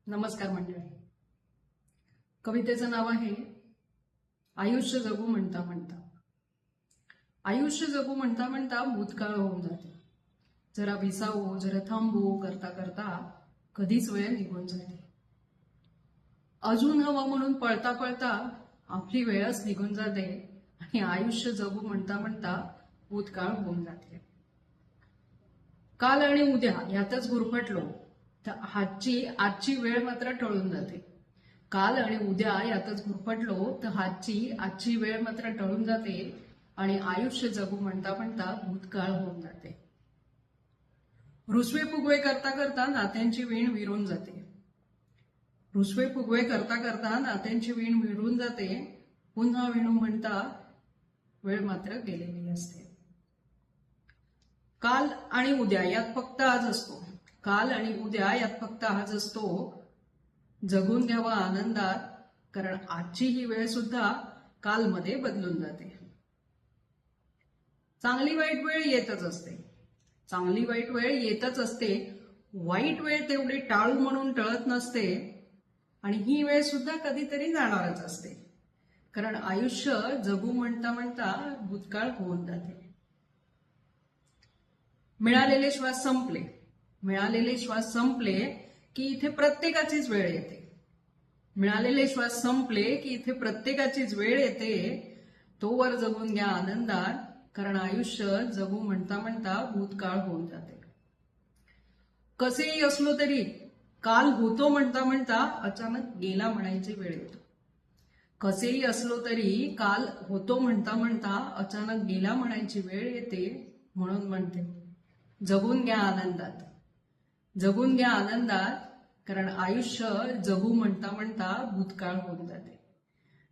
नमस्कार मंडळी. कवितेचं नाव आहे आयुष्य जगू म्हणता म्हणता. आयुष्य जगू म्हणता म्हणता भूतकाळ होऊन जाते. जरा विसावू, जरा थांबू करता करता कधीच वेळ निघून जाते. अजून हवं म्हणून पळता पळता आपली वेळच निघून जाते आणि आयुष्य जगू म्हणता म्हणता भूतकाळ होऊन जाते. काल आणि उद्या यातच गुरफटलो तर आजची वेळ मात्र टळून जाते. काल आणि उद्या यातच गुरफटलो तर आजची वेळ मात्र टळून जाते आणि आयुष्य जगू म्हणता म्हणता भूतकाळ होऊन जाते. रुसवे फुगवे करता करता नात्यांची वीण विरून जाते. रुसवे फुगवे करता करता नात्यांची वीण विरून जाते. पुन्हा विणू म्हणता वेळ मात्र गेलेली असते. काल आणि उद्या यात फक्त आज असतो. काल आणि उद्या यात फक्त आज असतो. जगून घ्यावा आनंदात, कारण आजची ही वेळ सुद्धा कालमध्ये बदलून जाते. चांगली वाईट वेळ येतच असते. चांगली वाईट वेळ येतच असते. वाईट वेळ तेवढी टाळू म्हणून टळत नसते आणि ही वेळ सुद्धा कधीतरी जाणारच असते, कारण आयुष्य जगू म्हणता म्हणता भूतकाळ होऊन जाते. मिळालेले श्वास संपले. मिळालेले श्वास संपले की इथे प्रत्येकाचीच वेळ येते. मिळालेले श्वास संपले की इथे प्रत्येकाचीच वेळ येते. तोवर जगून घ्या आनंदात, कारण आयुष्य जगू म्हणता म्हणता भूतकाळ होऊन जाते. कसेही असलो तरी काल होतो म्हणता म्हणता अचानक गेला म्हणायची वेळ येतो. कसेही असलो तरी काल होतो म्हणता म्हणता अचानक गेला म्हणायची वेळ येते. म्हणून म्हणते जगून घ्या आनंदात. जगून घ्या आनंदात, कारण आयुष्य जगू म्हणता म्हणता भूतकाळ होऊन जाते.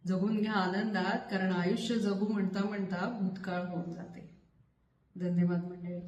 जगून घ्या आनंदात, कारण आयुष्य जगू म्हणता म्हणता भूतकाळ होऊन जाते. धन्यवाद मंडळी.